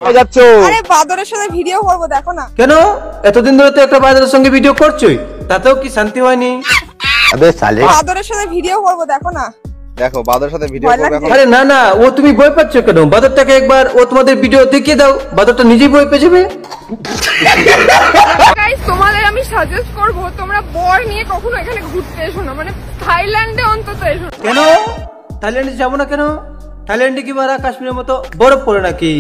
আরে বাদরের সাথে ভিডিও করব দেখো না। কেন এতদিন ধরে তো একটা বাদরের সঙ্গে ভিডিও করছই, তাতেও কি শান্তি হয়নি? আবে সালে বাদরের সাথে ভিডিও করব দেখো না। দেখো বাদরের সাথে ভিডিও করবে এখন। আরে না না, ও তুমি ভয় পাচ্ছ কেন? বাদরটাকে একবার ও তোমাদের ভিডিও দেখিয়ে দাও, বাদরটা নিজেই ভয় পেয়ে যাবে। গাইস তোমাদের আমি সাজেস্ট করব তোমরা বর নিয়ে কখনো এখানে ঘুরতে এসো না, মানে থাইল্যান্ডে অন্তত এসো। কেন থাইল্যান্ডে যাবো না কেন? থাইল্যান্ডে কি মারা কাশ্মীরের মতো বরফ পড়ে নাকি?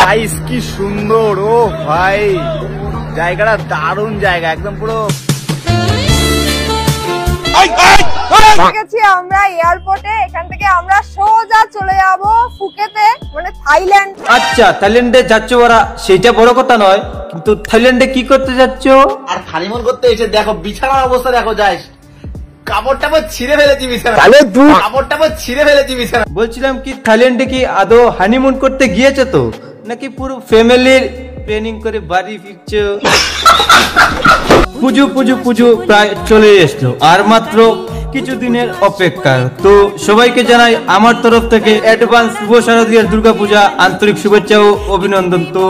গাইস কি সুন্দর, ও ভাই জায়গাটা দারুণ জায়গা, একদম পুরো। ঠিক আছে, আমরা এয়ারপোর্টে এখান থেকে আমরা সোজা চলে যাব ফুকেতে, মানে থাইল্যান্ড। আচ্ছা থাইল্যান্ডে যাচ্ছ ওরা, সেটা বড় কথা নয়, কিন্তু থাইল্যান্ডে কি করতে যাচ্ছ? আর হানিমুন করতে এসে দেখো বিছানার অবস্থা দেখো, যাইস কাপড়টা ছিঁড়ে ফেলেছি বিছানা, কাপড়টা ছিঁড়ে ফেলেছি বিছানা। বলছিলাম কি থাইল্যান্ডে কি আদৌ হানিমুন করতে গিয়েছে তো, নাকি পুরো ফ্যামিলির প্ল্যানিং করে বাড়ি ফিরছো? পুজো পুজো পুজো প্রায় চলে এসলো, আর মাত্র কিছুদিনের অপেক্ষা। তো সবাইকে জানাই আমার তরফ থেকে অ্যাডভান্স শুভ শারদীয়ার দুর্গা পূজা আন্তরিক শুভেচ্ছা ও অভিনন্দন। তো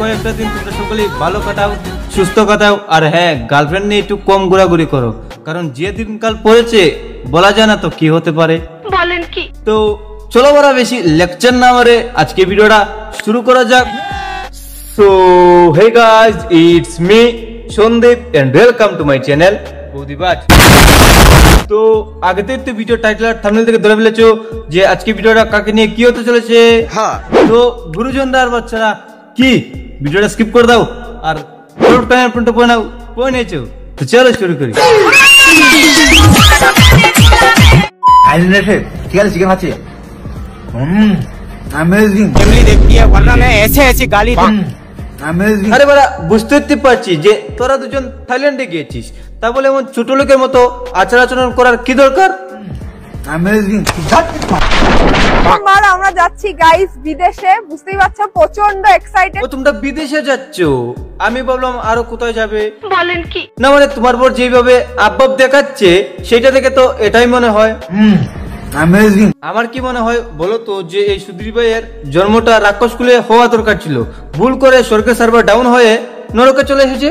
কয়েকটা দিন তোমরা সকলেই ভালো কাটাও, সুস্থ কাটাও, আর হ্যাঁ গার্লফ্রেন্ড নিয়ে একটু কম ঘোরাঘুরি করো, কারণ যে দিনকাল পড়েছে বলা যায় না তো কি হতে পারে। বলেন কি? তো চলো বড় বেশি লেকচার না মারে আজকে ভিডিওটা শুরু করা যাক। So hey guys, it's me Sandeep and welcome to my channel Boudibaj. তো আগে তো ভিডিও টাইটেল আর থাম্বনেল থেকে ধরে ফেলেছো যে আজকে ভিডিওটা কাকে নিয়ে কি হতে চলেছে। তো গুরুজনরা আর বাচ্চারা কি ভিডিওটা স্কিপ করে দাও আর পড়ে নিয়েছো, তো চলো শুরু করি। ঠিক আছে চিকেন খাচ্ছি, अमेजिंग फैमिली देखती है वरना मैं ऐसे ऐसे गाली अमेजिंग। আরে বাড়া বুঝতে পারছি যে তোরা দুজন থাইল্যান্ডে গিয়েছিস, তা বলে এমন ছোট লোকের মতো আচার আচরণ করার কি দরকার? अमेजिंग আমরা যাচ্ছি গাইস বিদেশে, বুঝতেই পারছো প্রচন্ড এক্সাইটেড। ও তোমরা বিদেশে যাচ্ছ, আমি ভাবলাম আরো কোথায় যাবে। বলেন কি? না মানে তোমার পর যেভাবে আব্বাব দেখাচ্ছে সেটা থেকে তো এটাই মনে হয়। अमेजिंग। আমার কি মনে হয় বলো তো, যে এই সুধীর ভাইয়ের জন্মটা রাক্ষস কুলে হওয়া দরকার ছিল, ভুল করে স্বর্গের সার্ভার ডাউন হয়ে নরকে চলে এসেছে।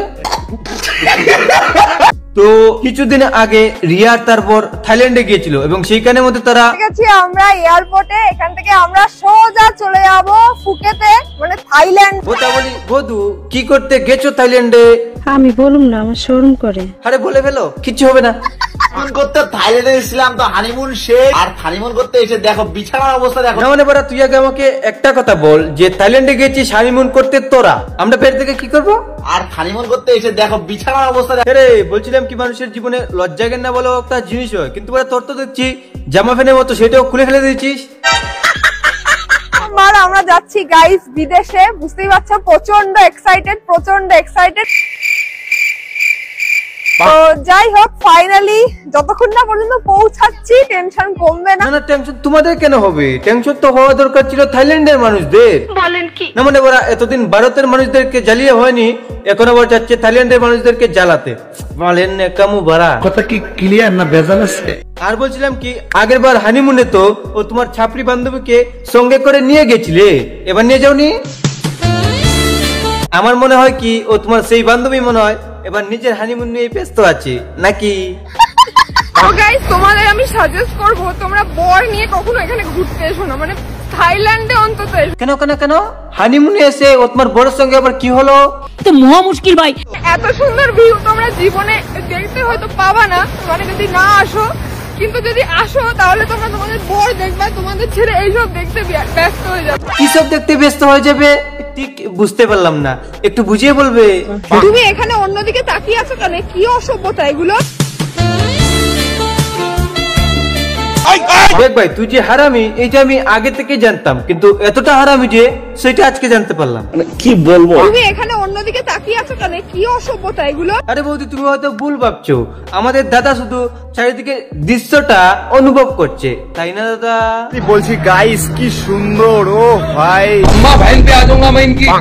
তো কিছুদিন আগে রিয়া তারপর থাইল্যান্ডে গিয়েছিল এবং সেইখানের মধ্যে তারা ঠিক আছে, আমরা এয়ারপোর্টে এখান থেকে আমরা সোজা চলে যাব ফুকেতে, মানে থাইল্যান্ড। কথা বলি বধু কি করতে গেছো থাইল্যান্ডে? আমি বলুম না, আমার শরম করে। আরে বলে ফেলো, কিচ্ছু হবে না। হানিমুন করতে থাইল্যান্ডে এসেছিলাম, তো হানিমুন শেষ। আর হানিমুন করতে এসে দেখো বিছানার অবস্থা দেখো। না মানে বারা তুই আগে আমাকে একটা কথা বল, যে থাইল্যান্ডে গেছিস হানিমুন করতে, তোরা আমরা ফের থেকে কি করবো? আর হানিমুন করতে এসে দেখো বিছানার অবস্থা দেখো। আরে বলছিলাম কি মানুষের জীবনে লজ্জা জ্ঞান না বলো একটা জিনিস হয়, কিন্তু তোর তো দেখছি জামা ফ্যানের মতো সেটাও খুলে ফেলে দিয়েছিস। আমরা যাচ্ছি গাইস বিদেশে, বুঝতেই পারছো প্রচন্ড এক্সাইটেড। তো যাই হোক ফাইনালি যতক্ষণ না পর্যন্ত পৌঁছাচ্ছি টেনশন কমবে না। না টেনশন তোমাদের কেন হবে? টেনশন তো হওয়া দরকার ছিল থাইল্যান্ডের মানুষদের। বলেন কি? না মানে ওরা এতদিন ভারতের মানুষদেরকে জ্বালিয়ে হয়নি, এখন আবার যাচ্ছে থাইল্যান্ডের মানুষদেরকে জ্বালাতে। বলেন কামু বাড়া কথা কি ক্লিয়ার না ভেজাল আছে? আর বলছিলাম কি আগের বার হানিমুনে তো ও তোমার ছাপড়ি বান্ধবীকে সঙ্গে করে নিয়ে গেছিলে, এবার নিয়ে যাওনি? আমার মনে হয় কি ও তোমার সেই বান্ধবী মনে হয় এবার নিজের হানিমুন নিয়ে ব্যস্ত আছে নাকি? তো গাইস তোমাদের আমি সাজেস্ট করব তোমরা বর নিয়ে কখনো এখানে ঘুরতে এসো না, মানে থাইল্যান্ডে অন্তত এসো। কেন কেন কেন হানিমুনে এসে ও তোমার বরের সঙ্গে আবার কি হলো? তো মহা মুশকিল ভাই। এত সুন্দর ভিউ তোমরা জীবনে দেখতে হয়তো পাবা না, মানে যদি না আসো, কিন্তু যদি আসো তাহলে তোমরা তোমাদের বর দেখবা, তোমাদের ছেলে এইসব দেখতে ব্যস্ত হয়ে যাবে। কি সব দেখতে ব্যস্ত হয়ে যাবে ঠিক বুঝতে পারলাম না, একটু বুঝিয়ে বলবে? তুমি এখানে অন্যদিকে তাকিয়ে আছো কেন? কি অসভ্যতা এগুলো! দেখ ভাই তুই যে হারামি এইটা আমি আগে থেকে জানতাম, কিন্তু এতটা হারামি যে সেটা আজকে জানতে পারলাম। কি বলবো? তুমি এখানে অন্যদিকে তাকিয়ে আছো কেন? কি অসভ্যতা এগুলো! আরে বৌদি তুমি হয়তো ভুল ভাবছো, আমাদের দাদা শুধু চারিদিকে দৃশ্যটা অনুভব করছে, তাই না দাদা? বলছি গাইস কি সুন্দর, ও ভাই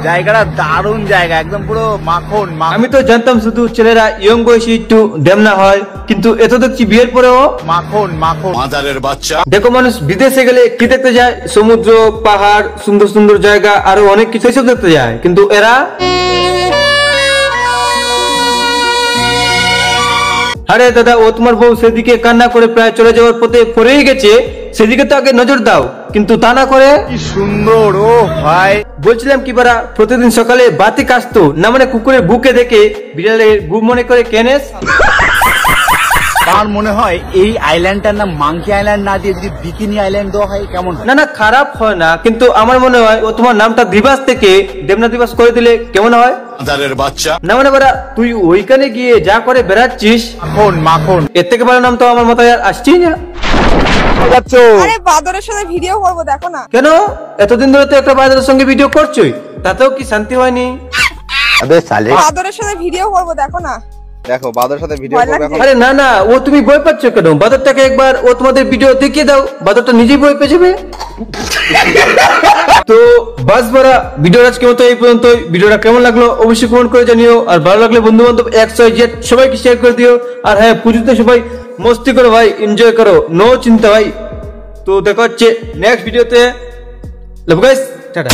জায়গাটা দারুণ জায়গা, একদম পুরো মাখন। আমি তো জানতাম শুধু ছেলেরা ইয়ং বয়সে একটু ডেমনা হয়, কিন্তু এত দেখছি বিয়ের পরেও মাখন মাখন। দেখো মানুষ বিদেশে গেলে কি দেখতে যায়? সমুদ্র, পাহাড়, সুন্দর সুন্দর জায়গা, আরো অনেক কিছু সব দেখতে যায়, কিন্তু এরা আরে দাদা, ও তোমার বউ সেদিকে কান্না করে প্রায় চলে যাওয়ার পথে পড়েই গেছে, সেদিকে তো আগে নজর দাও, কিন্তু তা না করে কি সুন্দর ও ভাই। বলছিলাম কি বারা, প্রতিদিন সকালে বাতি কাশতো না, মানে কুকুরের বুকে দেখে বিড়ালের গু মনে করে কেনেস। আমার মনে হয় এই আইল্যান্ডটার নাম মাংকি আইল্যান্ড না দিয়ে যদি বিকিনি আইল্যান্ড দেওয়া হয় কেমন হয়? না না, খারাপ হয় না, কিন্তু আমার মনে হয় ও তোমার নামটা দিবাস থেকে দেবনা দিবাস করে দিলে কেমন হয়? না মানে বারা, তুই ওইখানে গিয়ে যা করে বেড়াচ্ছিস, মাখন মাখন। এর থেকে ভালো নাম তো আমার মাথায় আর আসছেই না। আরে বাদরের সাথে ভিডিও করবো, দেখো না। কেন এতদিন ধরে তো একটা বাজারের সঙ্গে ভিডিও করছোই, তাতেও কি শান্তি হয়নি? বাদরের সাথে ভিডিও করবো, দেখো না। দেখো বাদরের সাথে ভিডিও ভয় করবে লাগছে? এখন। আরে না না, ও তুমি ভয় পাচ্ছ কেন? বাদরটাকে একবার ও তোমাদের ভিডিও দেখিয়ে দাও, বাদরটা নিজেই ভয় পেয়ে যাবে। তো বাস বারা, ভিডিওর আজকে মতো এই পর্যন্তই। ভিডিওটা কেমন লাগলো অবশ্যই কমেন্ট করে জানিও, আর ভালো লাগলে বন্ধু বান্ধব XYZ সবাইকে শেয়ার করে দিও। আর হ্যাঁ, পুজোতে সবাই মস্তি করো ভাই, এনজয় করো, নো চিন্তা ভাই। তো দেখা হচ্ছে নেক্সট ভিডিওতে। Love guys, tata.